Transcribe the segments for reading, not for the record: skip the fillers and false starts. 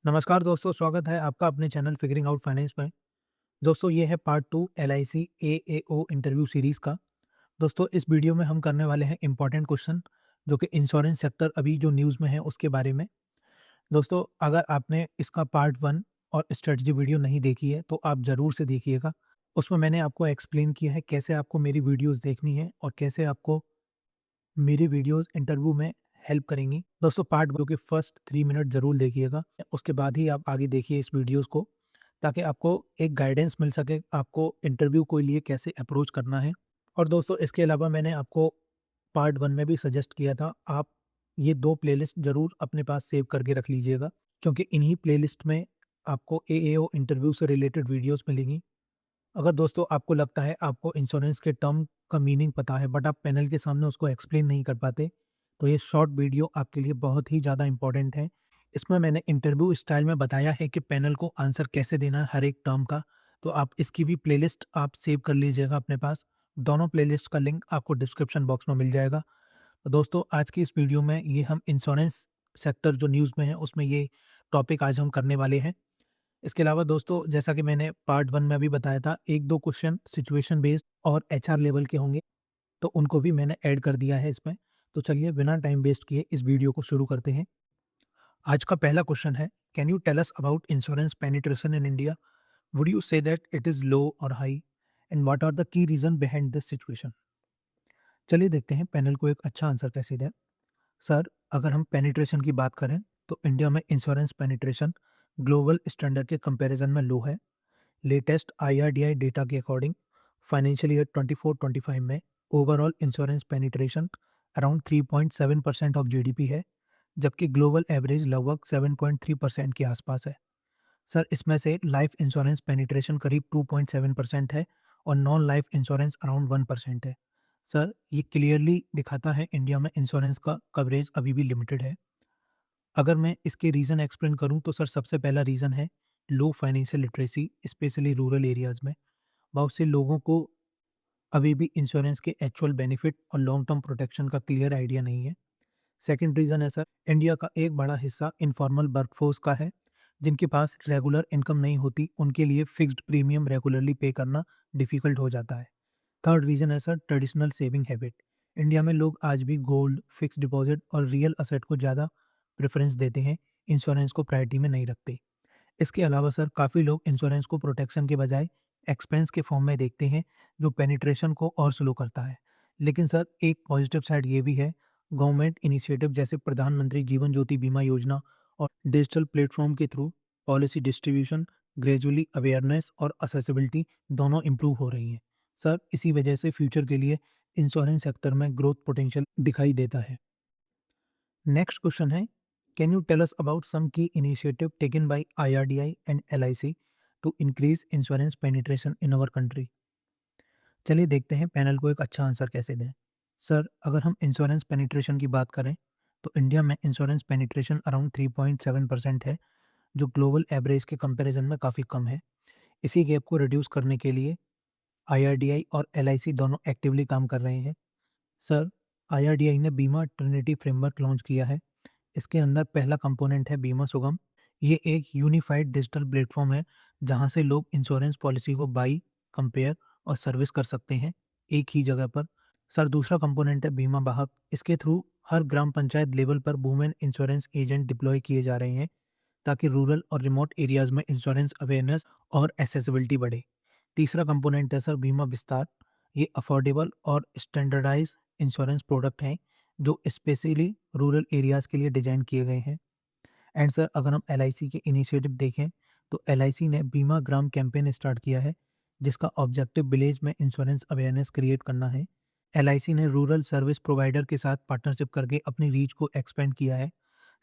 नमस्कार दोस्तों, स्वागत है आपका अपने चैनल फिगरिंग आउट फाइनेंस में। दोस्तों ये है part 2 LIC AAO interview series का। दोस्तों इस वीडियो में हम करने वाले हैं इम्पोर्टेंट क्वेश्चन जो कि इंश्योरेंस सेक्टर अभी जो न्यूज़ में है उसके बारे में। दोस्तों अगर आपने इसका पार्ट 1 और स्ट्रेटजी वीडियो नहीं देखी है तो आप ज़रूर से देखिएगा। उसमें मैंने आपको एक्सप्लेन किया है कैसे आपको मेरी वीडियोज़ देखनी है और कैसे आपको मेरी वीडियोज़ इंटरव्यू में हेल्प करेंगी। दोस्तों पार्ट 2 के फर्स्ट 3 मिनट ज़रूर देखिएगा, उसके बाद ही आप आगे देखिए इस वीडियोज़ को, ताकि आपको एक गाइडेंस मिल सके, आपको इंटरव्यू के लिए कैसे अप्रोच करना है। और दोस्तों इसके अलावा मैंने आपको पार्ट 1 में भी सजेस्ट किया था, आप ये 2 प्लेलिस्ट ज़रूर अपने पास सेव करके रख लीजिएगा, क्योंकि इन्हीं प्लेलिस्ट में आपको एएओ इंटरव्यू से रिलेटेड वीडियोज़ मिलेंगी। अगर दोस्तों आपको लगता है आपको इंश्योरेंस के टर्म का मीनिंग पता है बट आप पैनल के सामने उसको एक्सप्लेन नहीं कर पाते, तो ये शॉर्ट वीडियो आपके लिए बहुत ही ज़्यादा इम्पोर्टेंट है। इसमें मैंने इंटरव्यू स्टाइल में बताया है कि पैनल को आंसर कैसे देना है हर एक टर्म का, तो आप इसकी भी प्लेलिस्ट आप सेव कर लीजिएगा अपने पास। दोनों प्लेलिस्ट का लिंक आपको डिस्क्रिप्शन बॉक्स में मिल जाएगा। तो दोस्तों आज की इस वीडियो में ये हम इंश्योरेंस सेक्टर जो न्यूज़ में है उसमें ये टॉपिक आज हम करने वाले हैं। इसके अलावा दोस्तों जैसा कि मैंने पार्ट 1 में अभी बताया था, 1-2 क्वेश्चन सिचुएशन बेस्ड और एचआर लेवल के होंगे, तो उनको भी मैंने ऐड कर दिया है इसमें। तो चलिए बिना टाइम वेस्ट किए इस वीडियो को शुरू करते हैं। आज का पहला क्वेश्चन है, can you tell us about insurance penetration in India? Would you say that it is low और high and what are the key reason behind this situation? चलिए देखते हैं पैनल को एक अच्छा आंसर कैसे दें। सर, अगर हम पेनिट्रेशन की बात करें तो इंडिया में इंश्योरेंस पेनिट्रेशन ग्लोबल स्टैंडर्ड के कंपैरिजन में लो है। लेटेस्ट आईआरडीआई डेटा के अकॉर्डिंग फाइनेंशियल ईयर 24-25 में overall insurance penetration around 3.7% of GDP है, जबकि ग्लोबल एवरेज लगभग 7.3% के आसपास है। सर, इसमें से लाइफ इंश्योरेंस पेनिट्रेशन करीब 2.7% है और नॉन लाइफ इंश्योरेंस अराउंड 1% है। सर, ये क्लियरली दिखाता है इंडिया में इंश्योरेंस का कवरेज अभी भी लिमिटेड है। अगर मैं इसके रीज़न एक्सप्लेन करूँ तो सर सबसे पहला रीज़न है low financial literacy, specially rural areas में। बहुत से लोगों को अभी भी इंश्योरेंस के एक्चुअल बेनिफिट और लॉन्ग टर्म प्रोटेक्शन का क्लियर आइडिया नहीं है। सेकंड रीज़न है सर, इंडिया का एक बड़ा हिस्सा इनफॉर्मल वर्कफोर्स का है, जिनके पास रेगुलर इनकम नहीं होती, उनके लिए फिक्स्ड प्रीमियम रेगुलरली पे करना डिफ़िकल्ट हो जाता है। थर्ड रीज़न है sir traditional saving habit. India में लोग आज भी गोल्ड, फिक्स्ड डिपॉज़िट और रियल एसेट को ज़्यादा प्रेफ़रेंस देते हैं, इंश्योरेंस को प्रायोरिटी में नहीं रखते। इसके अलावा सर काफ़ी लोग इंश्योरेंस को प्रोटेक्शन के बजाय एक्सपेंस के फॉर्म में देखते हैं, जो पेनिट्रेशन को और स्लो करता है। लेकिन सर एक पॉजिटिव साइड ये भी है, गवर्नमेंट इनिशिएटिव जैसे प्रधानमंत्री जीवन ज्योति बीमा योजना और डिजिटल प्लेटफॉर्म के through policy distribution, gradually awareness और असेसिबिलिटी दोनों इम्प्रूव हो रही हैं। सर इसी वजह से फ्यूचर के लिए इंश्योरेंस सेक्टर में ग्रोथ पोटेंशियल दिखाई देता है। नेक्स्ट क्वेश्चन है, can you tell us about some key initiative taken by IRDAI and LIC to increase insurance penetration in our country? चलिए देखते हैं पैनल को एक अच्छा आंसर कैसे दें। सर, अगर हम इंश्योरेंस पेनिट्रेशन की बात करें तो इंडिया में इंश्योरेंस पेनिट्रेशन अराउंड 3.7% है, जो ग्लोबल एवरेज के कंपैरिजन में काफ़ी कम है। इसी गैप को रिड्यूस करने के लिए आईआरडीआई और एलआईसी दोनों एक्टिवली काम कर रहे हैं। सर, आईआरडीआई ने बीमा ट्रिनिटी फ्रेमवर्क लॉन्च किया है। इसके अंदर पहला कंपोनेंट है बीमा सुगम। ये एक यूनिफाइड डिजिटल प्लेटफॉर्म है, जहां से लोग इंश्योरेंस पॉलिसी को बाई, कंपेयर और सर्विस कर सकते हैं एक ही जगह पर। सर दूसरा कंपोनेंट है बीमा वाहक। इसके थ्रू हर ग्राम पंचायत लेवल पर वुमेन इंश्योरेंस एजेंट डिप्लॉय किए जा रहे हैं, ताकि रूरल और रिमोट एरियाज में इंश्योरेंस अवेयरनेस और एसेसिबिलिटी बढ़े। तीसरा कंपोनेंट है सर बीमा विस्तार। ये अफोर्डेबल और स्टैंडर्डाइज इंश्योरेंस प्रोडक्ट हैं, जो स्पेशली रूरल एरियाज़ के लिए डिज़ाइन किए गए हैं। एंड सर अगर हम एलआईसी के इनिशिएटिव देखें तो एलआईसी ने बीमा ग्राम कैंपेन स्टार्ट किया है, जिसका ऑब्जेक्टिव विलेज में इंश्योरेंस अवेयरनेस क्रिएट करना है। एलआईसी ने रूरल सर्विस प्रोवाइडर के साथ पार्टनरशिप करके अपनी रीच को एक्सपेंड किया है।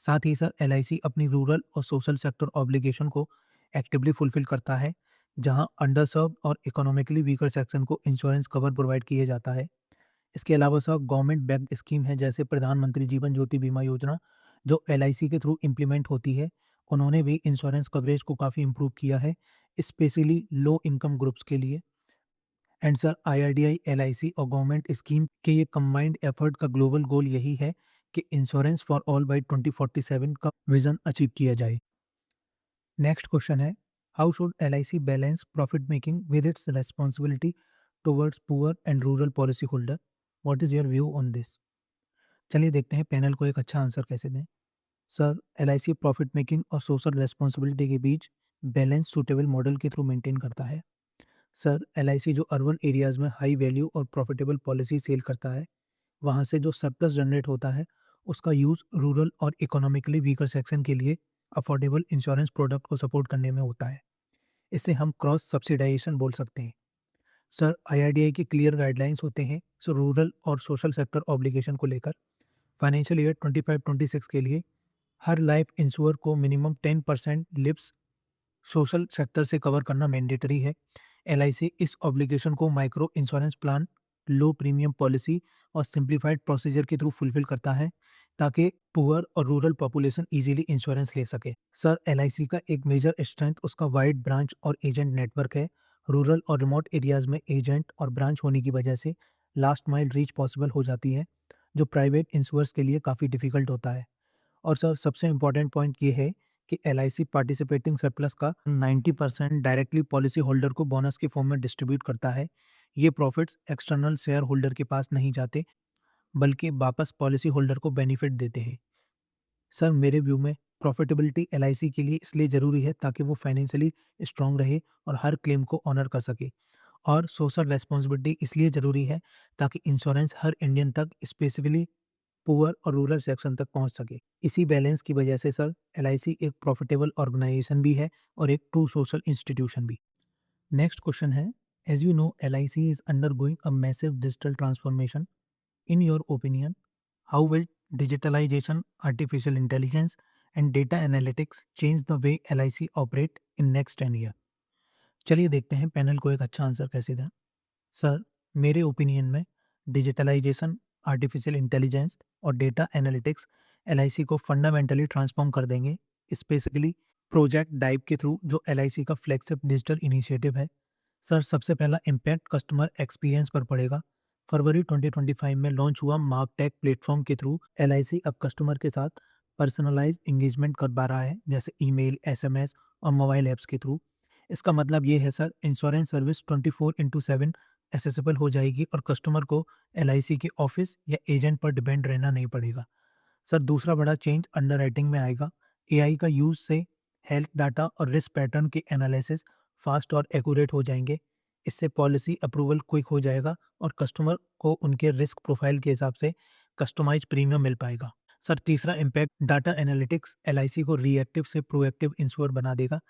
साथ ही सर एलआईसी अपनी रूरल और सोशल सेक्टर ऑब्लिगेशन को एक्टिवली फुलफिल करता है, जहां अंडर सर्व और इकोनॉमिकली वीकर सेक्शन को इंश्योरेंस कवर प्रोवाइड किया जाता है। इसके अलावा सर गवर्नमेंट बैक्ड स्कीम है जैसे प्रधानमंत्री जीवन ज्योति बीमा योजना, जो एलआईसी के थ्रू इम्प्लीमेंट होती है। उन्होंने भी इंश्योरेंस कवरेज को काफ़ी इम्प्रूव किया है, स्पेशली लो इनकम ग्रुप्स के लिए। एंड सर आईआरडीआई, एलआईसी और गवर्नमेंट स्कीम के ये कंबाइंड एफर्ट का ग्लोबल गोल यही है कि इंश्योरेंस फॉर ऑल बाय 2047 का विजन अचीव किया जाए। नेक्स्ट क्वेश्चन है, how should LIC balance profit making with its responsibility towards poor and rural policy holder? What is your view on this? चलिए देखते हैं पैनल को एक अच्छा आंसर कैसे दें। सर, LIC प्रॉफिट मेकिंग और सोशल रिस्पॉन्सिबिलिटी के बीच बैलेंस सूटेबल मॉडल के थ्रू मेंटेन करता है। सर, LIC जो अर्बन एरियाज में हाई वैल्यू और प्रॉफिटेबल पॉलिसी सेल करता है, वहाँ से जो सरप्लस जनरेट होता है, उसका यूज़ रूरल और इकोनॉमिकली वीकर सेक्शन के लिए अफोर्डेबल इंश्योरेंस प्रोडक्ट को सपोर्ट करने में होता है। इसे हम क्रॉस सब्सिडाइजेशन बोल सकते हैं। सर, IRDAI की क्लियर गाइडलाइंस होते हैं सो रूरल और सोशल सेक्टर ऑब्लिगेशन को लेकर। फाइनेंशियल ईयर 25-26 के लिए हर लाइफ इंश्योर को मिनिमम 10% लिप्स सोशल सेक्टर से कवर करना मैंडेटरी है। LIC इस ऑब्लिगेशन को माइक्रो इंश्योरेंस प्लान, लो प्रीमियम पॉलिसी और सिंप्लीफाइड प्रोसीजर के थ्रू फुलफिल करता है ताकि पुअर और रूरल पॉपुलेशन इजीली इंश्योरेंस ले सके। सर, LIC का एक मेजर स्ट्रेंथ उसका वाइड ब्रांच और एजेंट नेटवर्क है। रूरल और रिमोट एरियाज में एजेंट और ब्रांच होने की वजह से लास्ट माइल रीच पॉसिबल हो जाती है, जो प्राइवेट इंश्योर्स के लिए काफ़ी डिफिकल्ट होता है। और सर, सबसे इम्पोर्टेंट पॉइंट ये है कि LIC पार्टिसिपेटिंग सरप्लस का 90% डायरेक्टली पॉलिसी होल्डर को बोनस के फॉर्म में डिस्ट्रीब्यूट करता है। ये प्रॉफिट्स एक्सटर्नल शेयर होल्डर के पास नहीं जाते, बल्कि वापस पॉलिसी होल्डर को बेनिफिट देते हैं। सर, मेरे व्यू में प्रॉफिटेबिलिटी LIC के लिए इसलिए ज़रूरी है ताकि वो फाइनेंशियली स्ट्रांग रहे और हर क्लेम को ऑनर कर सके। और सोशल रेस्पॉन्सिबिलिटी इसलिए ज़रूरी है ताकि इंश्योरेंस हर इंडियन तक, स्पेसिफिकली पुअर और रूरल सेक्शन तक पहुंच सके। इसी बैलेंस की वजह से सर, LIC एक प्रॉफिटेबल ऑर्गेनाइजेशन भी है और एक ट्रू सोशल इंस्टीट्यूशन भी। नेक्स्ट क्वेश्चन है, as you know LIC is undergoing a massive digital transformation. In your opinion, how will digitalisation, artificial intelligence and data analytics change the way LIC operate in next 10 year? चलिए देखते हैं panel को एक अच्छा answer कैसे दें। Sir, मेरे opinion में डिजिटलाइजेशन, आर्टिफिशियल इंटेलिजेंस और डेटा एनालिटिक्स LIC को फंडामेंटली ट्रांसफॉर्म कर देंगे, स्पेसिफिकली प्रोजेक्ट डाइव के थ्रू जो LIC का फ्लैगशिप डिजिटल इनिशिएटिव है। सर, सबसे पहला इम्पैक्ट कस्टमर एक्सपीरियंस पर पड़ेगा। फरवरी 2025 में लॉन्च हुआ मार्कटेक प्लेटफॉर्म के थ्रू LIC अब कस्टमर के साथ पर्सनलाइज एंगेजमेंट कर पा रहा है, जैसे ईमेल, SMS और मोबाइल ऐप्स के थ्रू। इसका मतलब ये है सर, इंश्योरेंस सर्विस 24/7 एसेसिबल हो जाएगी और कस्टमर को LIC के ऑफिस या एजेंट पर डिपेंड रहना नहीं पड़ेगा। सर, दूसरा बड़ा चेंज अंडरराइटिंग में आएगा। AI का यूज़ से हेल्थ डाटा और रिस्क पैटर्न के एनालिसिस फास्ट और एक्यूरेट हो जाएंगे। इससे पॉलिसी अप्रूवल क्विक हो जाएगा और कस्टमर को उनके रिस्क प्रोफाइल के हिसाब से कस्टमाइज प्रीमियम मिल पाएगा। सर, तीसरा इम्पैक्ट डाटा एनालिटिक्स LIC को रिएक्टिव से प्रोएक्टिव इंश्योर बना देगा।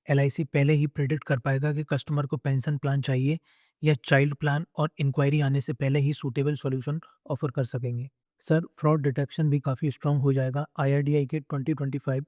LIC पहले ही प्रिडिक्ट कर पाएगा कि कस्टमर को पेंशन प्लान चाहिए या चाइल्ड प्लान, और इंक्वायरी आने से पहले ही सूटेबल सॉल्यूशन ऑफर कर सकेंगे। सर, फ्रॉड डिटेक्शन भी काफ़ी स्ट्रांग हो जाएगा। IRDAI के 2025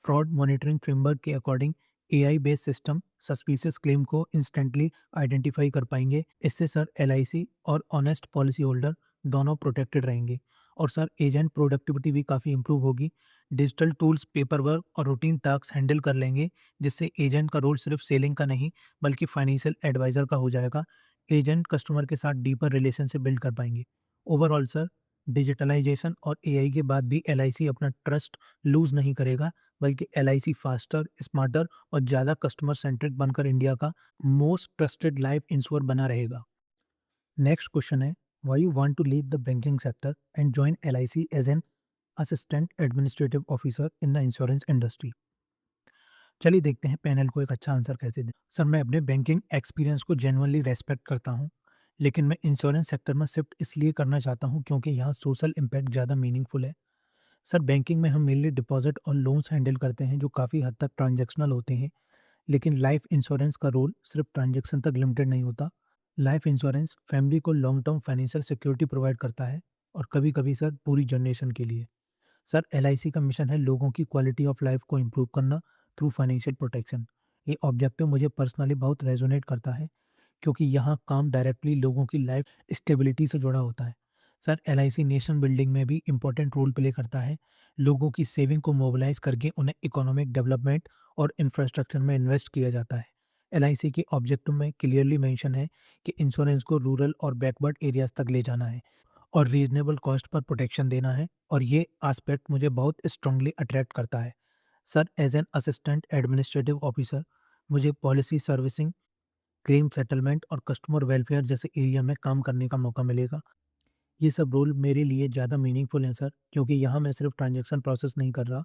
फ्रॉड मॉनिटरिंग फ्रेमवर्क के according AI based system suspicious claim को इंस्टेंटली आइडेंटिफाई कर पाएंगे। इससे सर, LIC और ऑनेस्ट पॉलिसी होल्डर दोनों प्रोटेक्टेड रहेंगे। और सर, एजेंट प्रोडक्टिविटी भी काफ़ी इंप्रूव होगी। डिजिटल टूल्स पेपर वर्क और रूटीन टास्क हैंडल कर लेंगे, जिससे एजेंट का रोल सिर्फ सेलिंग का नहीं बल्कि फाइनेंशियल एडवाइजर का हो जाएगा। एजेंट कस्टमर के साथ डीपर रिलेशनशिप बिल्ड कर पाएंगे। ओवरऑल सर, डिजिटलाइजेशन और AI के बाद भी LIC अपना ट्रस्ट लूज नहीं करेगा, बल्कि LIC फास्टर, स्मार्टर और ज़्यादा कस्टमर सेंट्रिक बनकर इंडिया का मोस्ट ट्रस्टेड लाइफ इंश्योर बना रहेगा। नेक्स्ट क्वेश्चन है, why you want to leave the banking sector and join LIC as an assistant administrative officer in the insurance industry? चलिए देखते हैं पैनल को एक अच्छा आंसर कैसे दें। सर, मैं अपने बैंकिंग एक्सपीरियंस को जेन्युइनली रेस्पेक्ट करता हूँ, लेकिन मैं इंश्योरेंस सेक्टर में शिफ्ट इसलिए करना चाहता हूँ क्योंकि यहाँ सोशल इम्पैक्ट ज़्यादा मीनिंगफुल है। सर, बैंकिंग में हम मेनली डिपॉजिट और लोन्स हैंडल करते हैं जो काफ़ी हद तक ट्रांजैक्शनल होते हैं, लेकिन लाइफ इंश्योरेंस का रोल सिर्फ ट्रांजैक्शन तक लिमिटेड नहीं होता। लाइफ इंश्योरेंस फैमिली को long term financial security provide करता है, और कभी-कभी सर, पूरी जनरेशन के लिए। सर, LIC का मिशन है लोगों की क्वालिटी ऑफ लाइफ को इम्प्रूव करना थ्रू फाइनेंशियल प्रोटेक्शन। ये ऑब्जेक्टिव मुझे पर्सनली बहुत रेजोनेट करता है क्योंकि यहाँ काम डायरेक्टली लोगों की लाइफ स्टेबिलिटी से जुड़ा होता है। सर, LIC नेशन बिल्डिंग में भी इम्पोर्टेंट रोल प्ले करता है। लोगों की सेविंग को मोबिलाइज करके उन्हें इकोनॉमिक डेवलपमेंट और इंफ्रास्ट्रक्चर में इन्वेस्ट किया जाता है। LIC के ऑब्जेक्टिव में क्लियरली मेंशन है कि इंश्योरेंस को रूरल और बैकवर्ड एरियाज तक ले जाना है और रीजनेबल कॉस्ट पर प्रोटेक्शन देना है, और ये एस्पेक्ट मुझे बहुत स्ट्रांगली अट्रैक्ट करता है। Sir as an assistant administrative officer मुझे पॉलिसी सर्विसिंग, क्लेम सेटलमेंट और कस्टमर वेलफेयर जैसे एरिया में काम करने का मौका मिलेगा। ये सब रोल मेरे लिए ज़्यादा मीनिंगफुल हैं सर, क्योंकि यहाँ मैं सिर्फ ट्रांजैक्शन प्रोसेस नहीं कर रहा,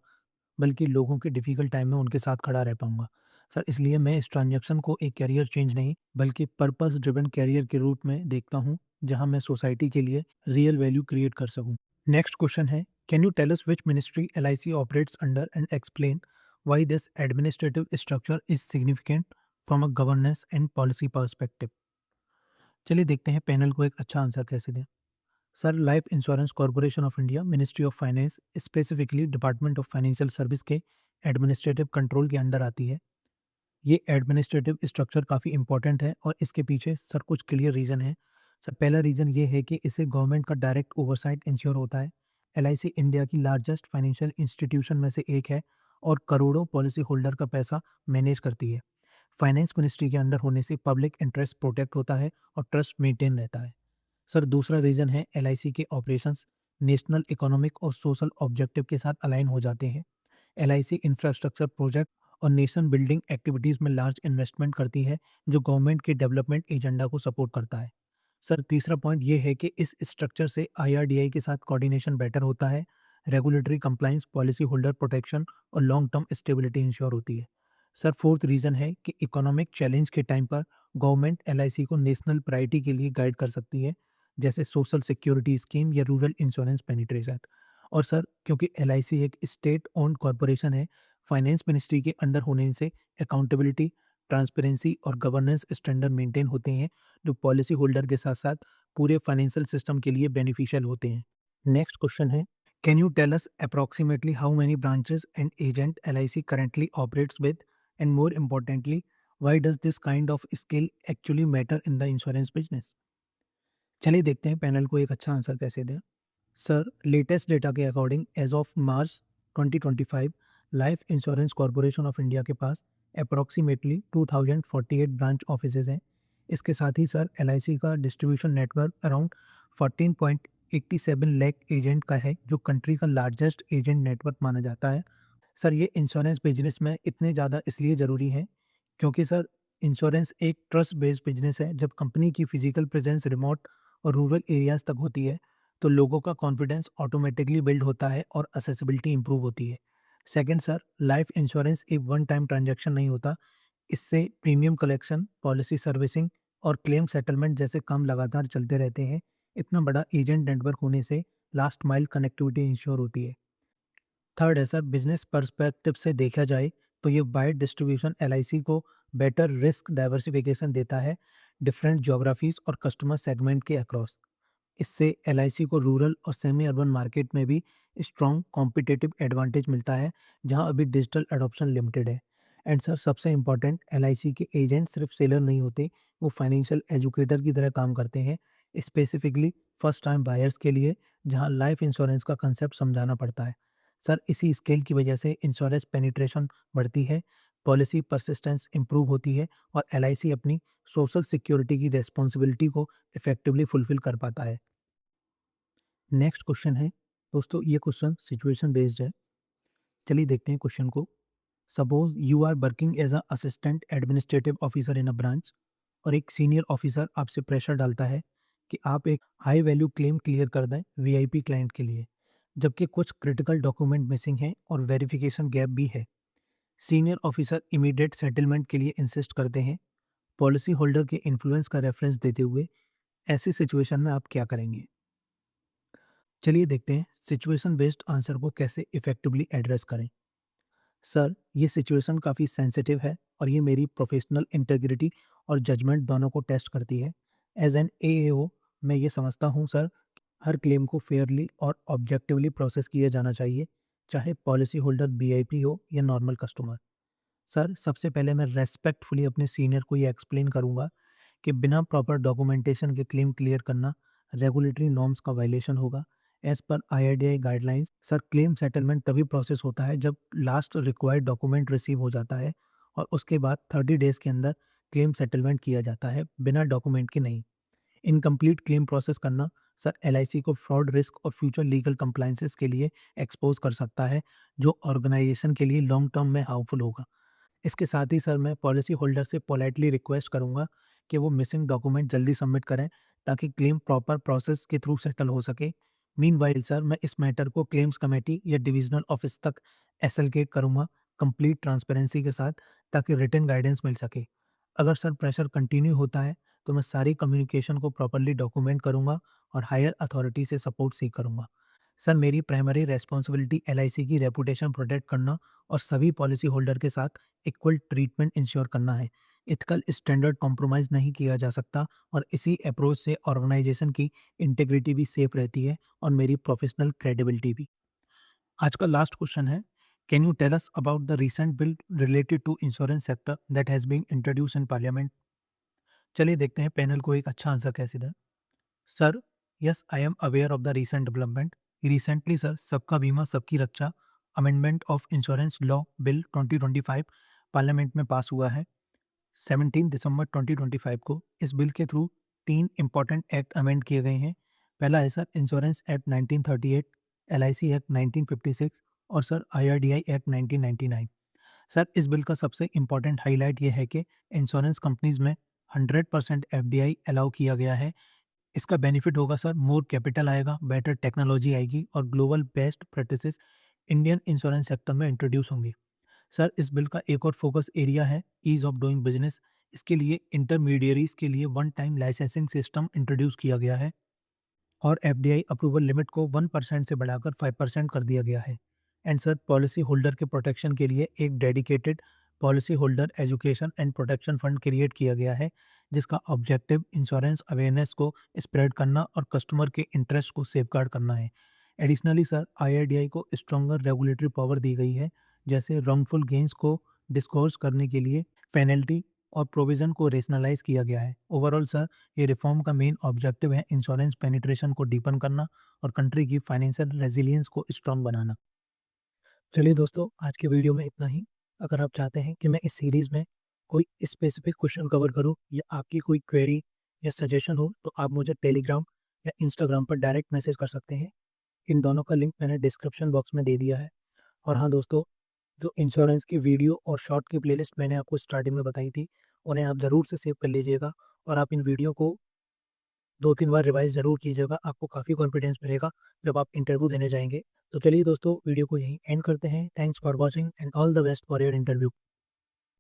बल्कि लोगों के डिफ़िकल्ट टाइम में उनके साथ खड़ा रह पाऊँगा। सर इसलिए मैं इस ट्रांज़ैक्शन को एक करियर चेंज नहीं, बल्कि पर्पस ड्रिवन करियर के रूप में देखता हूँ, जहाँ मैं सोसाइटी के लिए रियल वैल्यू क्रिएट कर सकूँ। नेक्स्ट क्वेश्चन है, can you tell us which ministry LIC operates under and explain why this administrative structure is significant from a governance and policy perspective? चलिए देखते हैं पैनल को एक अच्छा आंसर कैसे दें। Sir life insurance corporation of India, ministry of finance, specifically department of financial service के administrative control के अंडर आती है। ये एडमिनिस्ट्रेटिव स्ट्रक्चर काफ़ी इंपॉर्टेंट है और इसके पीछे सर कुछ क्लियर रीज़न है। सर पहला रीज़न ये है कि इससे गवर्नमेंट का डायरेक्ट ओवरसाइट इंश्योर होता है। एलआईसी इंडिया की लार्जेस्ट फाइनेंशियल इंस्टीट्यूशन में से एक है और करोड़ों पॉलिसी होल्डर का पैसा मैनेज करती है। फाइनेंस मिनिस्ट्री के अंडर होने से पब्लिक इंटरेस्ट प्रोटेक्ट होता है और ट्रस्ट मेंटेन रहता है। सर दूसरा रीज़न है एलआईसी के ऑपरेशंस नेशनल इकोनॉमिक और सोशल ऑब्जेक्टिव के साथ अलाइन हो जाते हैं। एलआईसी इंफ्रास्ट्रक्चर प्रोजेक्ट और नेशन बिल्डिंग एक्टिविटीज़ में लार्ज इन्वेस्टमेंट करती है, जो गवर्नमेंट के डेवलपमेंट एजेंडा को सपोर्ट करता है। सर तीसरा पॉइंट ये है कि इस स्ट्रक्चर से आईआरडीआई के साथ कोऑर्डिनेशन बेटर होता है, regulatory compliance, policy holder protection और लॉन्ग टर्म स्टेबिलिटी इंश्योर होती है। सर फोर्थ रीज़न है कि इकोनॉमिक चैलेंज के टाइम पर गवर्नमेंट एलआईसी को नेशनल प्रायोरिटी के लिए गाइड कर सकती है, जैसे सोशल सिक्योरिटी स्कीम या रूरल इंश्योरेंस पेनिट्रेशन। और सर क्योंकि एलआईसी एक स्टेट ओन्ड कॉरपोरेशन है, फाइनेंस मिनिस्ट्री के अंडर होने से अकाउंटेबिलिटी, ट्रांसपेरेंसी और गवर्नेंस स्टैंडर्ड मेंटेन होते हैं, जो पॉलिसी होल्डर के साथ-साथ पूरे फाइनेंशियल सिस्टम के लिए बेनिफिशियल होते हैं। नेक्स्ट क्वेश्चन है, can you tell us approximately how many branches and agent LIC currently operates with, and more importantly why does this kind of skill actually matter in the insurance business? चलिए देखते हैं panel को एक अच्छा answer कैसे दें। Sir latest data के according as of March 2025 life insurance corporation of India के पास अप्रॉक्सीमेटली 2048 ब्रांच ऑफिसेज हैं। इसके साथ ही सर एलआईसी का distribution network around 14.87 lakh agent का है, जो कंट्री का लार्जेस्ट एजेंट नेटवर्क माना जाता है। सर ये इंश्योरेंस बिजनेस में इतने ज़्यादा इसलिए ज़रूरी है, क्योंकि सर इंश्योरेंस एक ट्रस्ट बेस्ड बिजनेस है। जब कंपनी की फिजिकल प्रेजेंस रिमोट और रूरल एरियाज तक होती है, तो लोगों का कॉन्फिडेंस ऑटोमेटिकली बिल्ड होता है और असेसिबिलिटी इंप्रूव होती है। सेकंड सर, लाइफ इंश्योरेंस एक वन टाइम ट्रांजैक्शन नहीं होता। इससे प्रीमियम कलेक्शन, पॉलिसी सर्विसिंग और क्लेम सेटलमेंट जैसे काम लगातार चलते रहते हैं। इतना बड़ा एजेंट नेटवर्क होने से लास्ट माइल कनेक्टिविटी इंश्योर होती है। थर्ड है सर, बिजनेस पर्सपेक्टिव से देखा जाए तो ये वाइड डिस्ट्रीब्यूशन एलआईसी को बेटर रिस्क डाइवर्सिफिकेशन देता है, डिफरेंट ज्योग्राफीज और कस्टमर सेगमेंट के अक्रॉस। इससे एलआईसी को रूरल और सेमी अर्बन मार्केट में भी स्ट्रॉन्ग कॉम्पिटिटिव एडवांटेज मिलता है, जहां अभी डिजिटल एडॉप्शन लिमिटेड है। एंड सर सबसे इम्पोर्टेंट, एलआईसी के एजेंट सिर्फ सेलर नहीं होते, वो फाइनेंशियल एजुकेटर की तरह काम करते हैं, स्पेसिफिकली फर्स्ट टाइम बायर्स के लिए, जहां लाइफ इंश्योरेंस का कंसेप्ट समझाना पड़ता है। सर इसी स्केल की वजह से इंश्योरेंस पेनिट्रेशन बढ़ती है, पॉलिसी परसिस्टेंस इंप्रूव होती है और एलआईसी अपनी सोशल सिक्योरिटी की रिस्पॉन्सिबिलिटी को इफेक्टिवली फुलफिल कर पाता है। नेक्स्ट क्वेश्चन है, दोस्तों ये क्वेश्चन सिचुएशन बेस्ड है। चलिए देखते हैं क्वेश्चन को। Suppose you are working as a assistant administrative officer in a branch, और एक सीनियर ऑफिसर आपसे प्रेशर डालता है कि आप एक हाई वैल्यू क्लेम क्लियर कर दें वीआईपी क्लाइंट के लिए, जबकि कुछ क्रिटिकल डॉक्यूमेंट मिसिंग हैं और वेरिफिकेशन गैप भी है। सीनियर ऑफिसर इमीडिएट सेटलमेंट के लिए इंसिस्ट करते हैं, पॉलिसी होल्डर के इन्फ्लुएंस का रेफरेंस देते हुए। ऐसी सिचुएशन में आप क्या करेंगे? चलिए देखते हैं सिचुएशन बेस्ड आंसर को कैसे इफेक्टिवली एड्रेस करें। सर ये सिचुएशन काफ़ी सेंसिटिव है और ये मेरी प्रोफेशनल इंटेग्रिटी और जजमेंट दोनों को टेस्ट करती है। एज एन एएओ मैं ये समझता हूँ सर, हर क्लेम को फेयरली और ऑब्जेक्टिवली प्रोसेस किया जाना चाहिए, चाहे पॉलिसी होल्डर वीआईपी हो या नॉर्मल कस्टमर। सर सबसे पहले मैं रेस्पेक्टफुली अपने सीनियर को ये एक्सप्लेन करूँगा कि बिना प्रॉपर डॉक्यूमेंटेशन के क्लेम क्लियर करना रेगुलेटरी नॉर्म्स का वायलेशन होगा। As per IRDI guidelines sir claim settlement तभी प्रोसेस होता है जब लास्ट रिक्वायर्ड डॉक्यूमेंट रिसीव हो जाता है, और उसके बाद 30 डेज के अंदर क्लेम सेटलमेंट किया जाता है, बिना डॉक्यूमेंट के नहीं। इनकम्प्लीट क्लेम प्रोसेस करना सर एलआईसी को फ्रॉड रिस्क और फ्यूचर लीगल कंप्लायंसेस के लिए एक्सपोज कर सकता है, जो ऑर्गेनाइजेशन के लिए लॉन्ग टर्म में हार्मफुल होगा। इसके साथ ही सर मैं पॉलिसी होल्डर से पोलाइटली रिक्वेस्ट करूँगा कि वो मिसिंग डॉक्यूमेंट जल्दी सबमिट करें, ताकि क्लेम प्रॉपर प्रोसेस के थ्रू सेटल हो सके। मीनवाइल सर मैं इस मैटर को क्लेम्स कमेटी या डिविजनल ऑफिस तक एस्केलेट करूँगा, कंप्लीट ट्रांसपेरेंसी के साथ, ताकि रिटन गाइडेंस मिल सके। अगर सर प्रेशर कंटिन्यू होता है, तो मैं सारी कम्युनिकेशन को प्रॉपर्ली डॉक्यूमेंट करूँगा और हायर अथॉरिटी से सपोर्ट सीक करूँगा। सर मेरी प्राइमरी रिस्पॉन्सिबिलिटी एलआईसी की रेपुटेशन प्रोटेक्ट करना और सभी पॉलिसी होल्डर के साथ इक्वल ट्रीटमेंट इंश्योर करना है। एथिकल स्टैंडर्ड कॉम्प्रोमाइज़ नहीं किया जा सकता, और इसी अप्रोच से ऑर्गेनाइजेशन की इंटीग्रिटी भी सेफ रहती है और मेरी प्रोफेशनल क्रेडिबिलिटी भी। आज का लास्ट क्वेश्चन है, can you tell us about the recent bill related to insurance sector that has been introduce in parliament? चलिए देखते हैं पैनल को एक अच्छा आंसर कैसे दें। Sir, yes I am aware of the recent development. Recently sir सबका बीमा सबकी रक्षा amendment of insurance law bill 2025 parliament में पास हुआ है 17 दिसंबर 2025 को। इस बिल के थ्रू 3 इंपॉर्टेंट एक्ट अमेंड किए गए हैं। पहला है sir insurance act 1938, LIC act 1956 और सर आईआरडीआई एक्ट 1999। सर इस बिल का सबसे इम्पॉर्टेंट हाईलाइट ये है कि इंश्योरेंस कंपनीज में 100% एफडीआई अलाउ किया गया है। इसका बेनिफिट होगा सर, मोर कैपिटल आएगा, बेटर टेक्नोलॉजी आएगी और global best practices Indian insurance sector में इंट्रोड्यूस होंगी। सर इस बिल का एक और फोकस एरिया है ईज ऑफ डूइंग बिजनेस। इसके लिए इंटरमीडियरीज के लिए one time licensing system introduce किया गया है और एफडीआई अप्रूवल लिमिट को 1% से बढ़ाकर 5% कर दिया गया है। एंड सर पॉलिसी होल्डर के प्रोटेक्शन के लिए एक dedicated policy holder education and protection fund create किया गया है, जिसका ऑब्जेक्टिव इंश्योरेंस अवेयरनेस को स्प्रेड करना और कस्टमर के इंटरेस्ट को सेफगार्ड करना है। एडिशनली सर आईआरडीआई को स्ट्रॉन्गर रेगुलेटरी पावर दी गई है, जैसे रॉन्गफुल गेन्स को डिस्कोर्स करने के लिए पेनल्टी और प्रोविजन को रेशनलाइज किया गया है। ओवरऑल सर ये रिफॉर्म का मेन ऑब्जेक्टिव है इंश्योरेंस पेनिट्रेशन को डीपन करना और कंट्री की फाइनेंशियल रेजिलियंस को स्ट्रॉन्ग बनाना। चलिए दोस्तों, आज के वीडियो में इतना ही। अगर आप चाहते हैं कि मैं इस सीरीज़ में कोई स्पेसिफिक क्वेश्चन कवर करूं या आपकी कोई क्वेरी या सजेशन हो, तो आप मुझे टेलीग्राम या इंस्टाग्राम पर डायरेक्ट मैसेज कर सकते हैं। इन दोनों का लिंक मैंने डिस्क्रिप्शन बॉक्स में दे दिया है। और हाँ दोस्तों, जो इंश्योरेंस की वीडियो और शॉर्ट की प्लेलिस्ट मैंने आपको स्टार्टिंग में बताई थी, उन्हें आप ज़रूर से सेव कर लीजिएगा और आप इन वीडियो को 2-3 बार रिवाइज़ ज़रूर कीजिएगा। आपको काफ़ी कॉन्फिडेंस मिलेगा जब आप इंटरव्यू देने जाएँगे। तो चलिए दोस्तों, वीडियो को यहीं एंड करते हैं। Thanks for watching and all the best for your interview.